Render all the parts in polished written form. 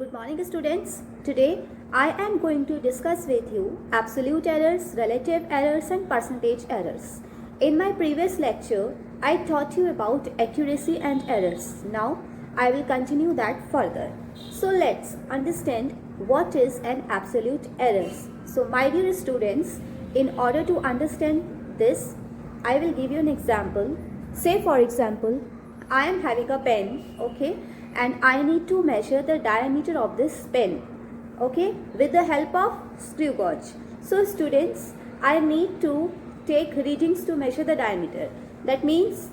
Good morning, students. Today I am going to discuss with you absolute errors, relative errors and percentage errors. In my previous lecture, I taught you about accuracy and errors. Now I will continue that further. So let's understand what is an absolute error. So my dear students, in order to understand this, I will give you an example. Say for example, I am having a pen, okay, and I need to measure the diameter of this pen, okay, with the help of screw gauge. So students, I need to take readings to measure the diameter. That means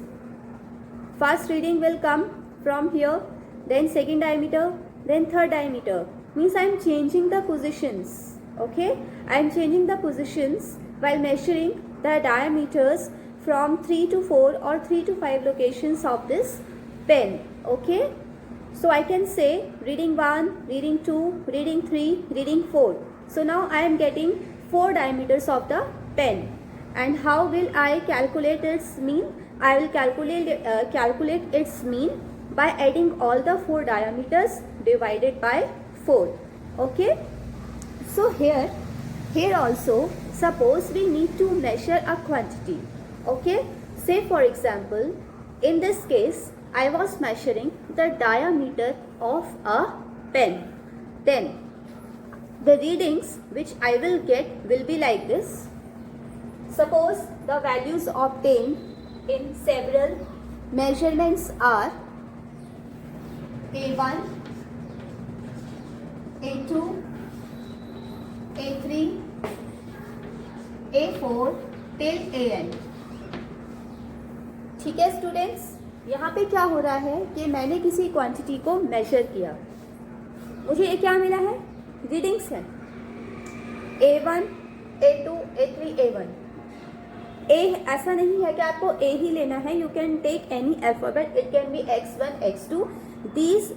first reading will come from here, then second diameter, then third diameter. Means I am changing the positions, okay, I am changing the positions while measuring the diameters from 3 to 4 or 3 to 5 locations of this pen, okay. So I can say reading 1, reading 2, reading 3, reading 4. So now I am getting 4 diameters of the pen. And how will I calculate its mean? I will calculate its mean by adding all the 4 diameters divided by 4. Okay. So here also, suppose we need to measure a quantity. Okay. Say for example, in this case, I was measuring the diameter of a pen. Then the readings which I will get will be like this. Suppose the values obtained in several measurements are A1, A2, A3, A4 till AN. ठीक है students, यहाँ पे क्या हो रहा है कि मैंने किसी क्वांटिटी को मेजर किया, मुझे ये क्या मिला है, रीडिंग्स है A1, A2, A3, A1. ए ऐसा नहीं है कि आपको ए ही लेना है, you can take any alphabet, it can be X1, X2. These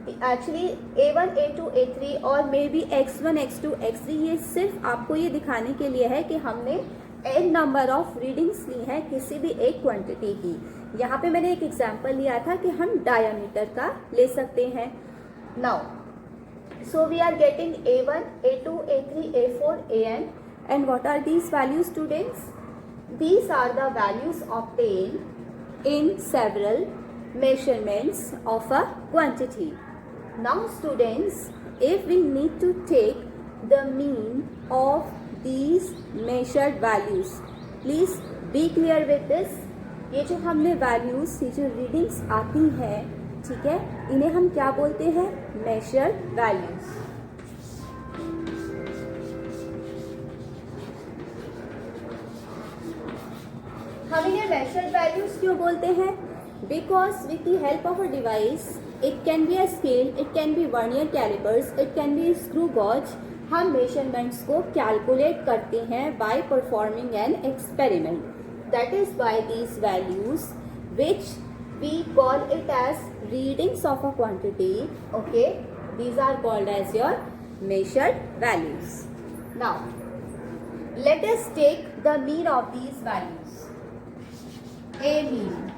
actually A1, A2, A3 और may be X1, X2, X3. ये सिर्फ आपको ये दिखाने के लिए है कि हमने एन नंबर ऑफ रीडिंग्स ली है किसी भी एक क्वांटिटी की. यहाँ पे मैंने एक एग्जांपल लिया था कि हम डायमीटर का ले सकते हैं. Now so we are getting A1, A2, A3, A4, AN. And what are these values, students? These are the values obtained in several measurements of a quantity. Now students, if we need to take the mean of these measured values, please be clear with this. ये जो हमने values, ये जो readings आती हैं, ठीक है, इन्हें हम क्या बोलते हैं, measured values. हम इन्हें measured values क्यों बोलते हैं? Because with the help of a device, it can be a scale, it can be vernier calipers, it can be screw gauge. हम measurements को calculate करते हैं by performing an experiment. That is why these values, which we call it as readings of a quantity, okay, these are called as your measured values. Now, let us take the mean of these values. A mean.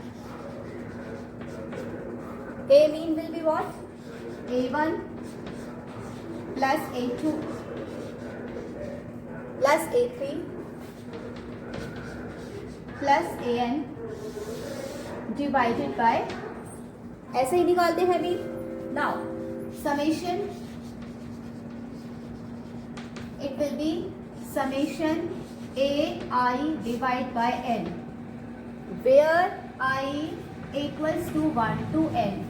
A mean will be what? A1 plus A2 plus A3 plus AN divided by, ऐसे ही निकालते हैं अभी. Now summation, it will be summation AI divided by N, where I equals to 1 to N.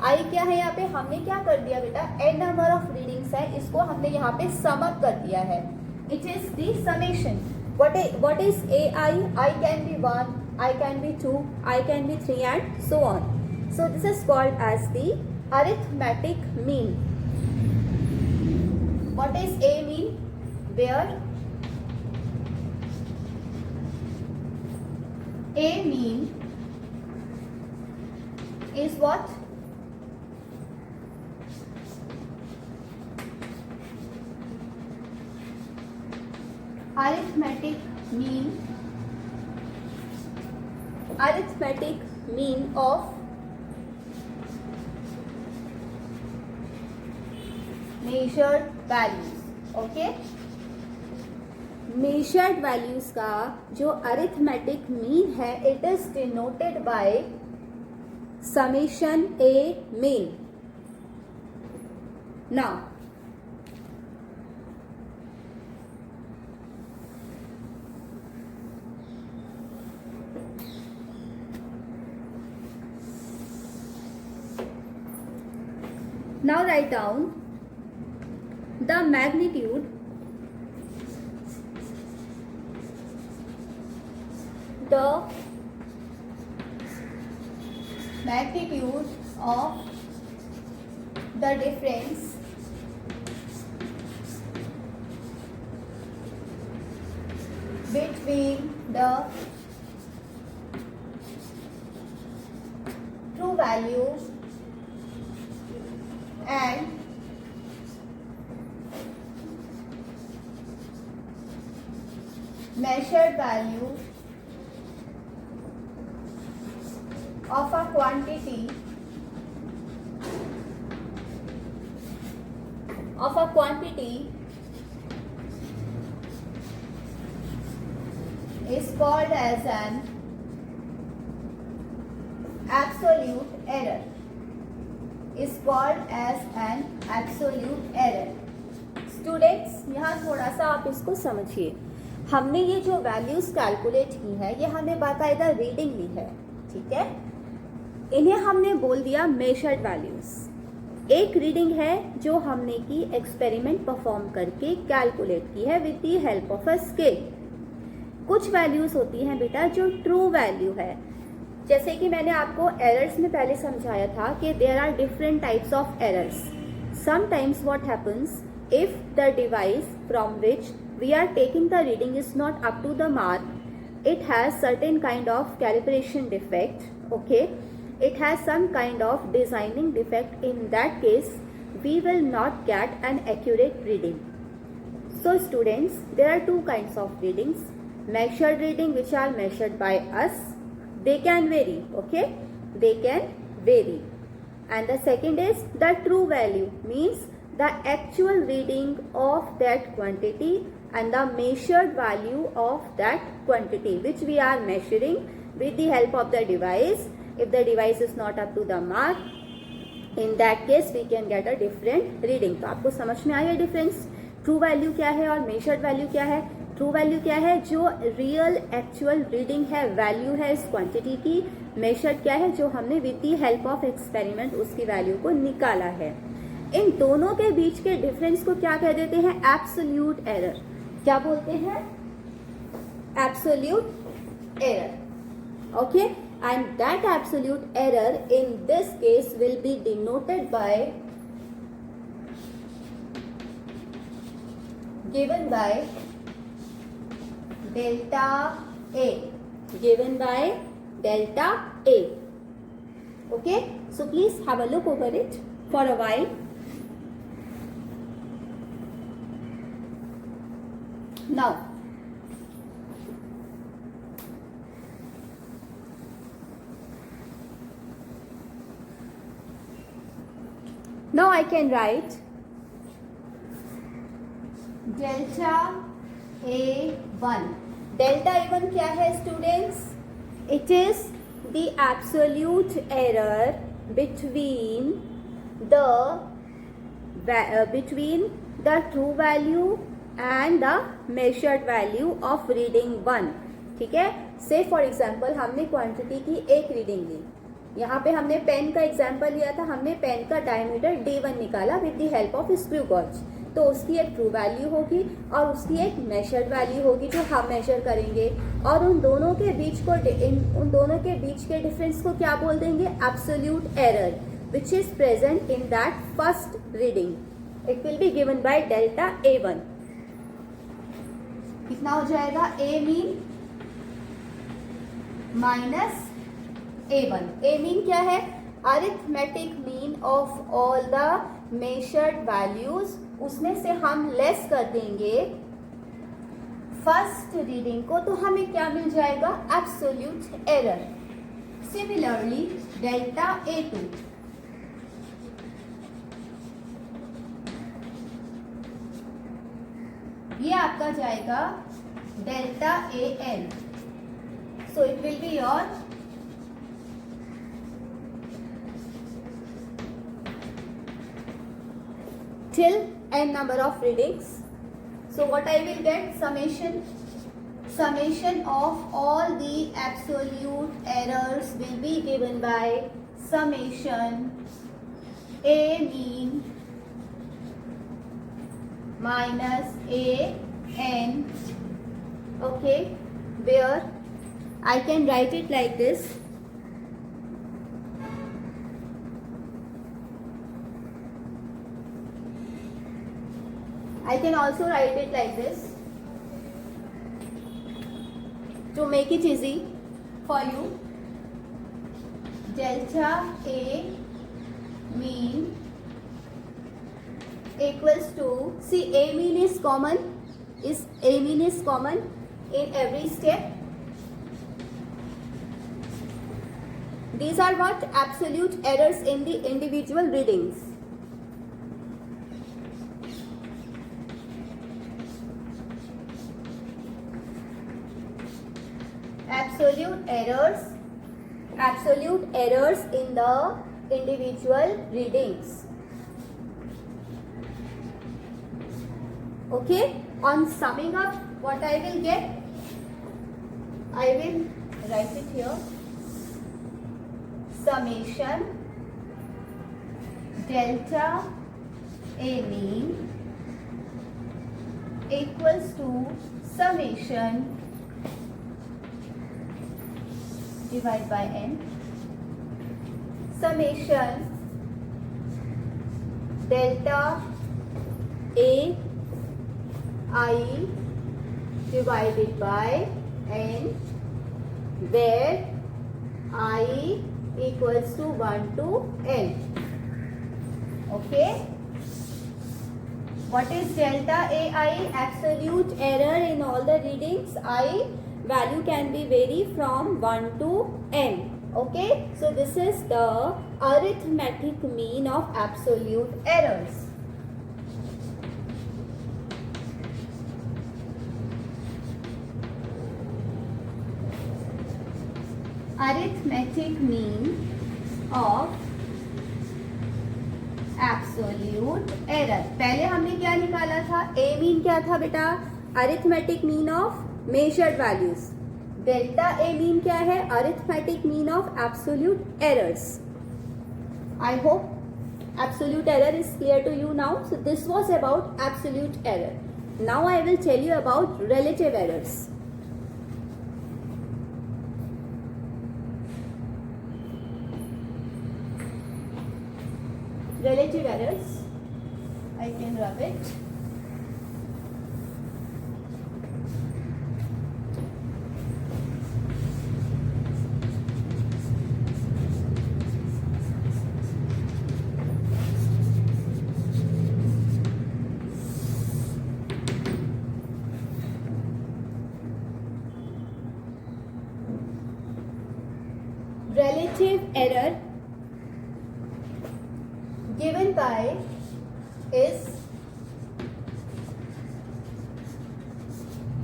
I क्या है यहाँ पे, हमने क्या कर दिया बेटा, n नंबर ऑफ रीडिंग्स है, इसको हमने यहाँ पे सम अप कर दिया है. It is the summation. what is AI? I can be 1, I can be 2, I can be 3 and so on. So this is called as the arithmetic mean. What is A mean? Where A mean is what? Arithmetic mean of measured values. Okay, measured values का जो arithmetic mean है, it is denoted by summation a mean. Now write down the magnitude of the difference between the true value and measured value of a quantity is called as an absolute error. Students, यहाँ थोड़ा सा आप इसको समझिए. हमने ये जो values calculate की है, ये हमने बाकायदा रीडिंग ली है. ठीक है, इन्हें हमने बोल दिया मेजर्ड वैल्यूज. एक रीडिंग है जो हमने की एक्सपेरिमेंट परफॉर्म करके कैलकुलेट की है with the help of a scale. कुछ वैल्यूज होती हैं बेटा जो ट्रू वैल्यू है. जैसे कि मैंने आपको एरर्स में पहले समझाया था कि there are different types of errors. Sometimes what happens if the device from which we are taking the reading is not up to the mark, it has certain kind of calibration defect. Okay, it has some kind of designing defect. In that case we will not get an accurate reading. So students, there are two kinds of readings. Measured reading, which are measured by us, they can vary. Okay, they can vary. And the second is the true value, means the actual reading of that quantity and the measured value of that quantity which we are measuring with the help of the device. If the device is not up to the mark, in that case we can get a different reading. तो आपको समझ में आया difference? True value क्या है और measured value क्या है? ट्रू वैल्यू क्या है? जो रियल एक्चुअल रीडिंग है, वैल्यू है इस क्वांटिटी की. मेजर्ड क्या है? जो हमने with the help of experiment उसकी वैल्यू को निकाला है. इन दोनों के बीच के डिफरेंस को क्या कह देते हैं? Absolute error. क्या बोलते हैं? Absolute error. Okay, and that absolute error in this case will be denoted by given by delta A. Given by delta A. Okay, so please have a look over it for a while. Now I can write delta A1. Delta A1 क्या है students? It is the absolute error between the true value and the measured value of reading 1. ठीक है, से for example हमने quantity की एक reading ली. यहाँ पे हमने पेन का एग्जाम्पल लिया था. हमने पेन का डायमीटर D1 निकाला with the help of screw gauge. तो उसकी एक ट्रू वैल्यू होगी और उसकी एक मेजर्ड वैल्यू होगी जो हम मेजर करेंगे. और उन दोनों के बीच के डिफरेंस को क्या बोल देंगे? Absolute error which is present in that first reading. It will be given by delta A1. कितना हो जाएगा? ए मीन माइनस A1. ए मीन क्या है? Arithmetic mean of all the measured values. उसमें से हम लेस कर देंगे फर्स्ट रीडिंग को, तो हमें क्या मिल जाएगा? Absolute error. Similarly delta A2. ये आपका जाएगा delta A N. So it will be your till n number of readings. So what I will get, summation of all the absolute errors will be given by summation a mean minus a n. Okay, where I can write it like this. I can also write it like this to make it easy for you. Delta A mean equals to, see, A mean is common. A mean is common in every step. These are what? Absolute errors in the individual readings. Absolute errors in the individual readings. Okay, on summing up, what I will get, I will write it here. Summation delta A mean equals to summation divide by n, summation delta A I divided by n, where I equals to 1 to n. Okay, what is delta AI? Absolute error in all the readings. I value can be vary from 1 to n. Okay, so this is the arithmetic mean of absolute errors. Arithmetic mean of absolute error. पहले हमने क्या निकाला था? A mean क्या था बेटा? Arithmetic mean of measured values. Delta A mean क्या है? Arithmetic mean of absolute errors. I hope absolute error is clear to you now. So this was about absolute error. Now I will tell you about relative errors. Relative errors, I can rub it. Relative error given by is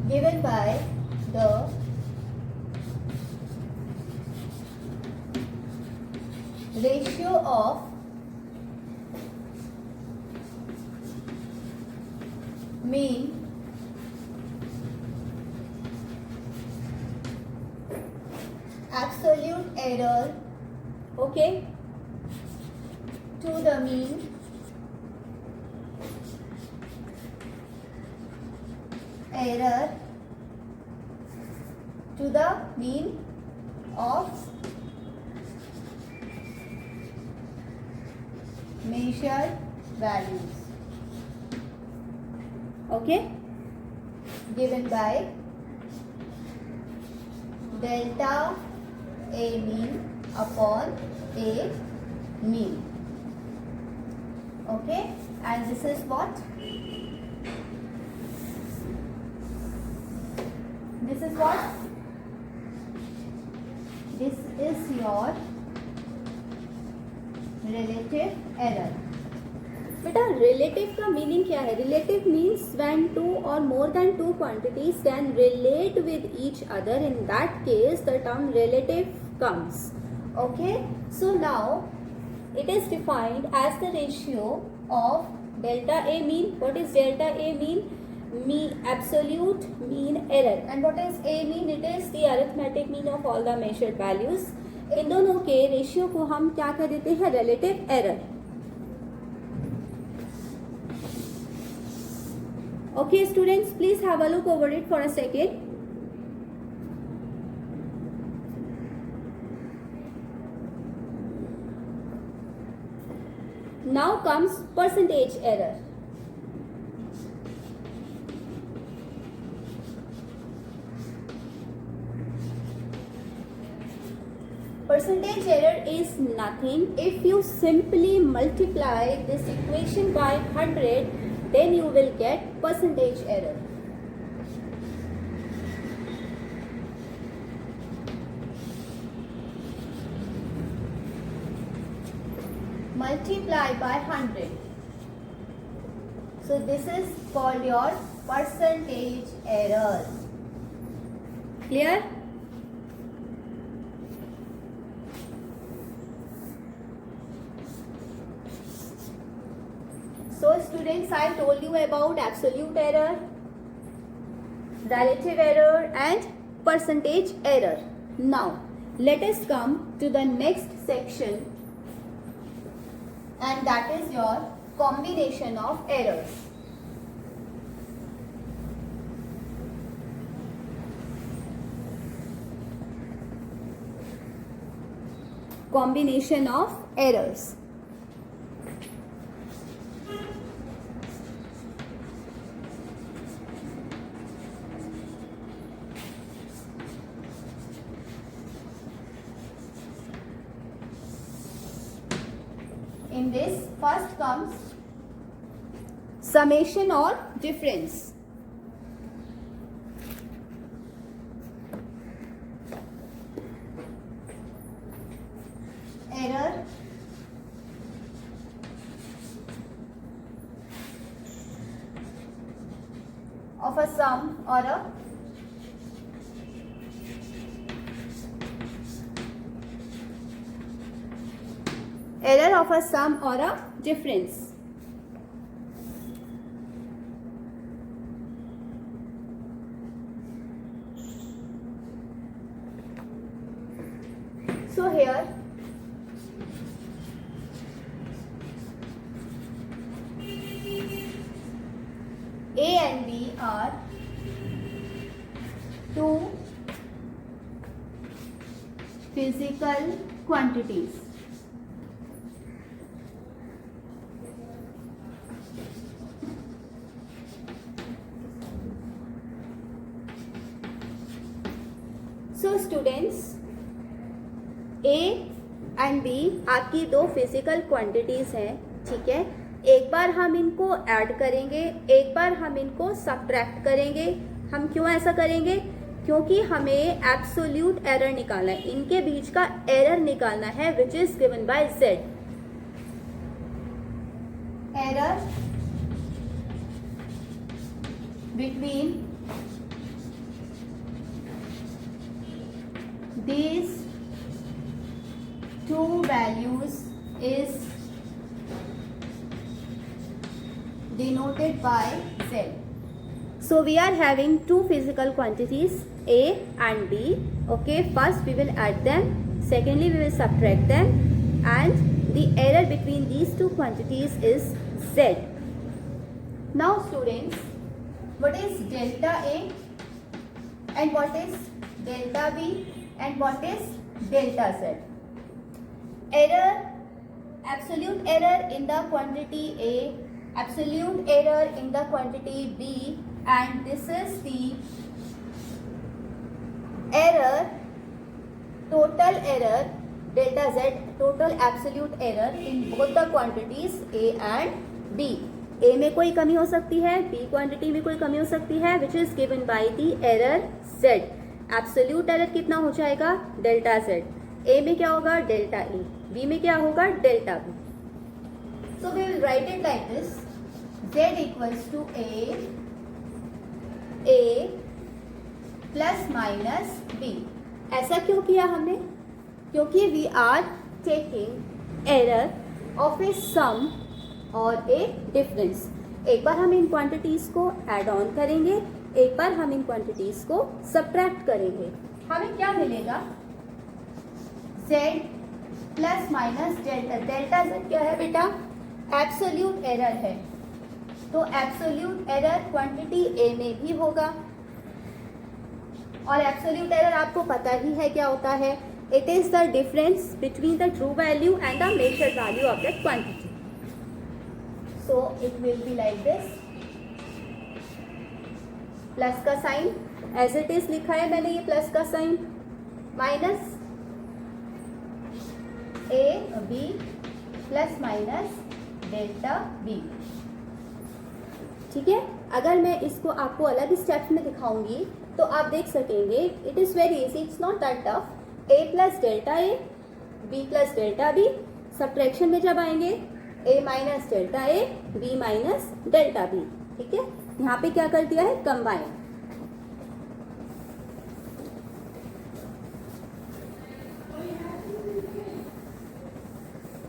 given by the ratio of mean absolute error, okay, to the mean error to the mean of measured values, okay, given by delta A mean upon A mean. Okay, and this is what? This is what? This is your relative error. बेटा relative का meaning क्या है? Relative means when to और more than two quantities can relate with each other, in that case the term relative comes. Okay, so now it is defined as the ratio of delta A mean. What is delta A mean? Absolute mean error. And what is A mean? It is the arithmetic mean of all the measured values. इन दोनों के ratio को हम क्या कह देते हैं? Relative error. Okay students, please have a look over it for a second. Now comes percentage error. Percentage error is nothing. If you simply multiply this equation by 100, then you will get percentage error. Multiply by 100. So this is called your percentage error. Clear? So students, I told you about absolute error, relative error and percentage error. Now let us come to the next section, and that is your combination of errors. Combination of errors. In this, first comes summation or difference. Error of a sum or a error of a sum or a difference. So here A and B are two physical quantities. So students, A and B आपकी दो physical quantities हैं, ठीक है. एक बार हम इनको add करेंगे, एक बार हम इनको सब्ट्रैक्ट करेंगे. हम क्यों ऐसा करेंगे? क्योंकि हमें एब्सोल्यूट एरर निकालना है, इनके बीच का एरर निकालना है, which is given by Z. Error between these two values is denoted by Z. So we are having two physical quantities A and B. Okay, first we will add them, secondly we will subtract them, and the error between these two quantities is Z. Now students, what is delta A and what is delta B and what is delta Z? Error, absolute error in the quantity A, absolute error in the quantity B, and this is the error, total error delta Z, total absolute error in both the quantities A and B. A में कोई कमी हो सकती है, B quantity में कोई कमी हो सकती है, which is given by the error Z. Absolute error कितना हो जाएगा? Delta Z. A में क्या होगा? Delta E. B में क्या होगा? Delta B. So we will write it like this: z equals to a plus minus b. ऐसा क्यों किया हमने? क्योंकि we are taking error of a sum और ए डिफरेंस. एक बार हम इन क्वांटिटीज को ऐड ऑन करेंगे, एक बार हम इन क्वांटिटीज को सब्ट्रैक्ट करेंगे. हमें क्या मिलेगा? z plus minus delta. Delta z क्या है बेटा? एब्सोल्यूट एरर है. तो एब्सोल्यूट एरर क्वांटिटी a में भी होगा, और एब्सोल्यूट एरर आपको पता ही है क्या होता है. It is the difference between the true value and the measured value of that quantity. So it will be like this. Plus का साइन एज इट इज लिखा है मैंने, ये प्लस का sign, minus A B plus minus delta B. ठीक है. अगर मैं इसको आपको अलग स्टेप्स में दिखाऊंगी तो आप देख सकेंगे. It is very easy, it's not that tough. A plus delta A, B plus delta B. Subtraction में जब आएंगे A minus delta A, B minus delta B. ठीक है. यहाँ पे क्या कर दिया है? Combine.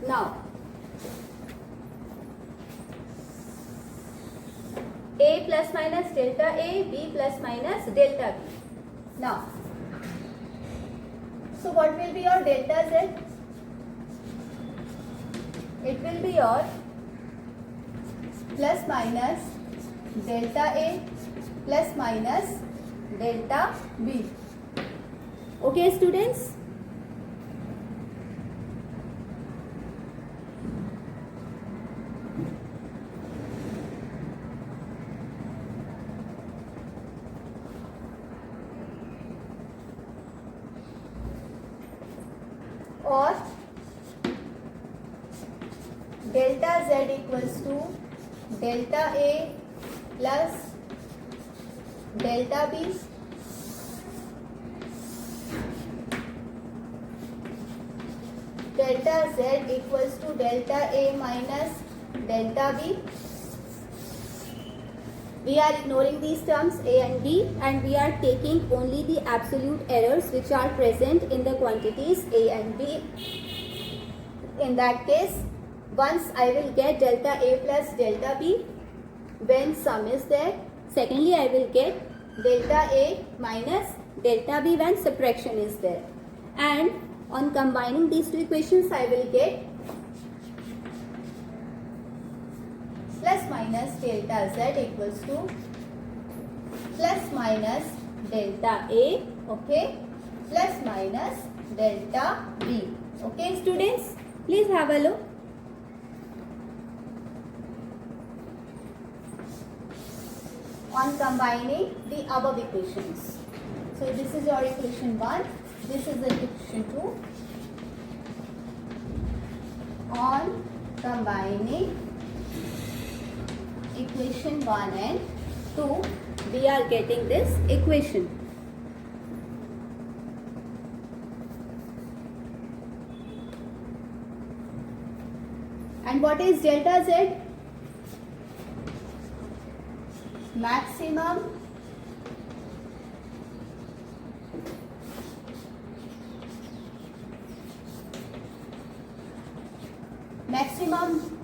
Now a plus minus delta a, b plus minus delta b. Now, so what will be your delta z? It will be your plus minus delta a plus minus delta b. Okay, students? और delta z equals to delta a plus delta b. Delta z equals to delta a minus delta b. We are ignoring these terms a and b, and we are taking only the absolute errors which are present in the quantities a and b. In that case, once I will get delta a plus delta b when sum is there. Secondly, I will get delta a minus delta b when subtraction is there. And on combining these two equations, I will get plus minus delta z equals to plus minus delta a, okay, plus minus delta b. Okay, students, please have a look. On combining the above equations. So this is your equation 1, this is the equation 2. On combining equation 1 and 2, we are getting this equation. And what is delta z? Maximum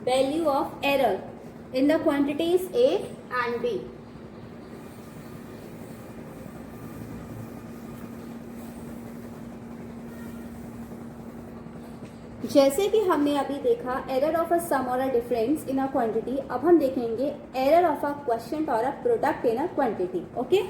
value of error in the quantities a and b. जैसे कि हमने अभी देखा error of a सम और a difference in a quantity, अब हम देखेंगे error of a quotient और a product in a quantity. Okay.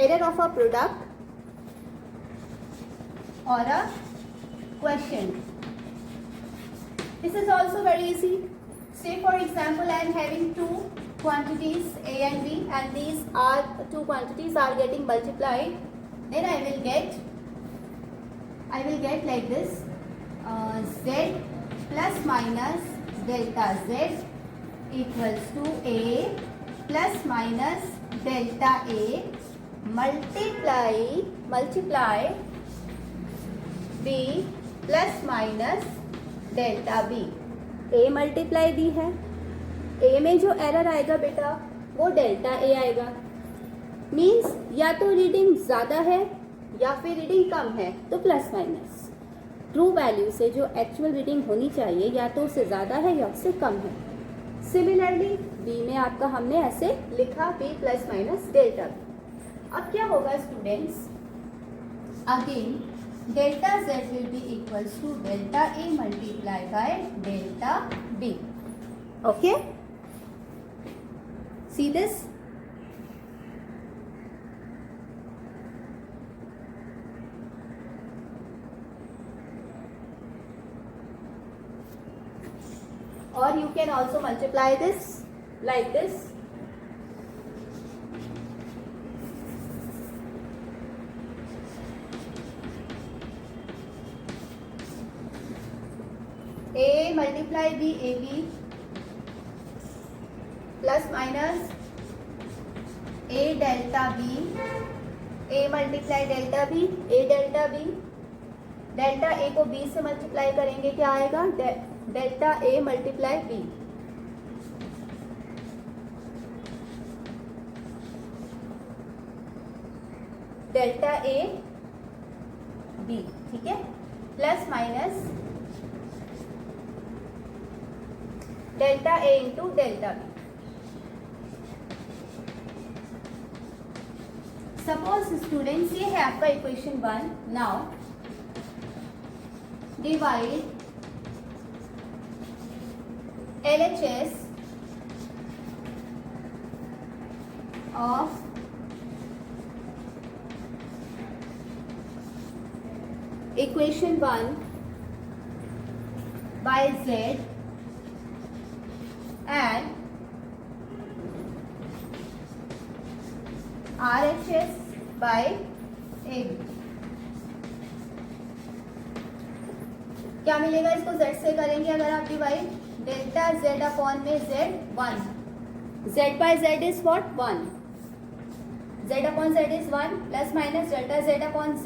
Error of a product or a quotient. This is also very easy. Say for example, I am having two quantities a and b, and these are two quantities are getting multiplied. Then I will get like this: z plus minus delta z equals to A plus minus delta A multiply B plus minus delta B. A multiply B है, A में जो error आएगा बेटा वो delta A आएगा। Means या तो reading ज़्यादा है या फिर रीडिंग कम है तो प्लस माइनस। ट्रू वैल्यू से जो एक्चुअल रीडिंग होनी चाहिए या तो उससे ज़्यादा है या उससे कम है। सिमिलरली बी में आपका हमने ऐसे लिखा B plus minus delta B. अब क्या होगा students, again delta z will be equals to delta A multiply by delta B. Okay, see this. Or you can also multiply this like this. A multiply B AB plus minus A delta B, A multiply delta B, A delta B, delta A को B से multiply करेंगे क्या आएगा, delta A multiply B। Delta A B, ठीक है, plus minus delta A into delta B। Suppose students ये है आपका equation 1। Now divide LHS of equation 1 by Z and RHS by AB। क्या मिलेगा, इसको Z से करेंगे अगर आप डिवाइड, डेल्टा Z अपॉन में Z 1, Z by Z is what 1, Z upon Z is 1 plus minus delta Z upon Z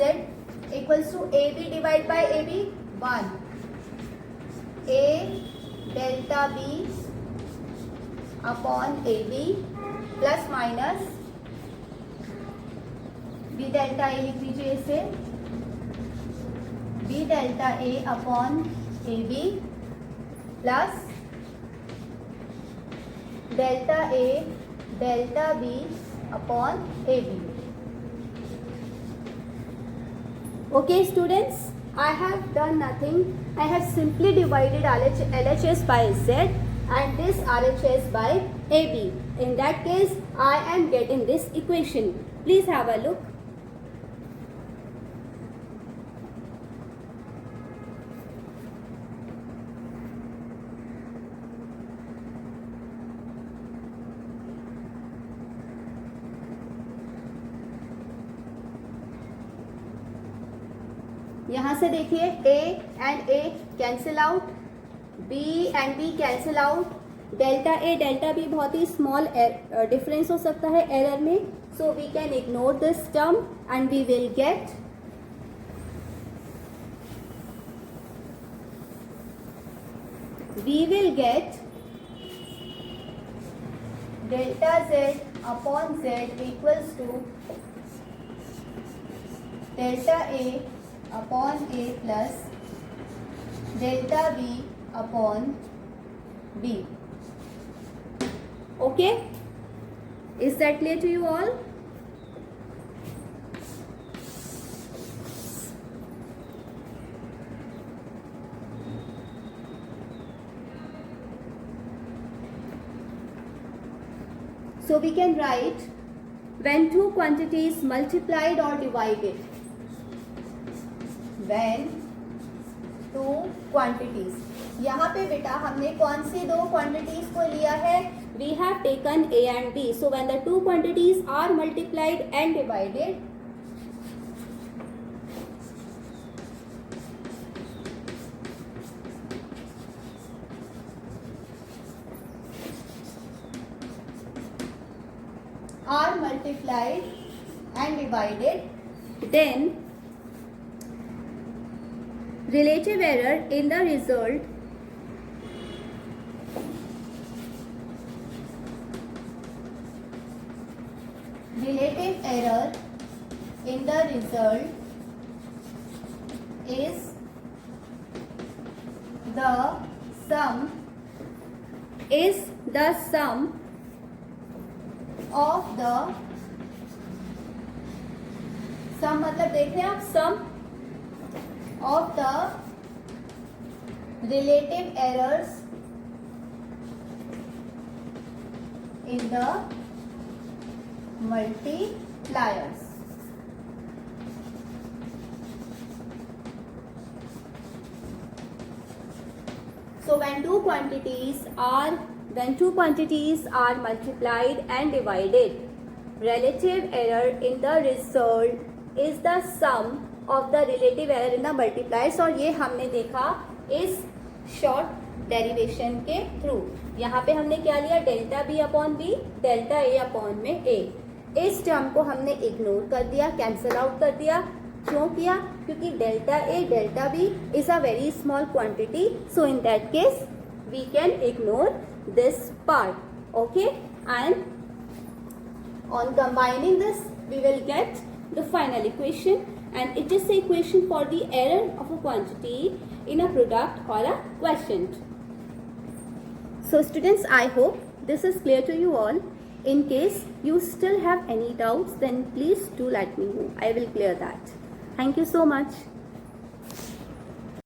equals to AB divide by AB 1, A delta B upon AB plus minus B delta A लिख लीजिए इसे, B delta A upon AB plus delta A delta B upon AB। Okay students, I have done nothing. I have simply divided LHS by Z and this RHS by AB. In that case, I am getting this equation. Please have a look. यहाँ से देखिए A and A cancel out, B and B cancel out, delta A delta B बहुत ही small difference हो सकता है error में, so we can ignore this term and we will get delta Z upon Z equals to delta A upon A plus delta B upon B। Okay, is that clear to you all? So we can write when two quantities multiplied or divided, when two quantities, यहाँ पे बेटा हमने कौन सी दो quantities को लिया है, we have taken A and B. So when the two quantities are multiplied and divided, are multiplied and divided, then relative error in the result is the sum of the sum मतलब देख रहे हैं आप, sum of the relative errors in the multipliers. So when two quantities are multiplied and divided, relative error in the result is the sum of the relative error in the multipliers. और ये हमने देखा इस short derivation के through. यहाँ पे हमने क्या लिया, delta b upon b, delta a upon में ए. इस टर्म को हमने इग्नोर कर दिया, कैंसिल आउट कर दिया. क्यों किया? क्योंकि delta A delta B is a very small quantity, so in that case we can ignore this part. Okay, and on combining this we will get the final equation, and it is the equation for the error of a quantity in a product or a quotient. So students, I hope this is clear to you all. In case you still have any doubts, then please do let me know. I will clear that. Thank you so much.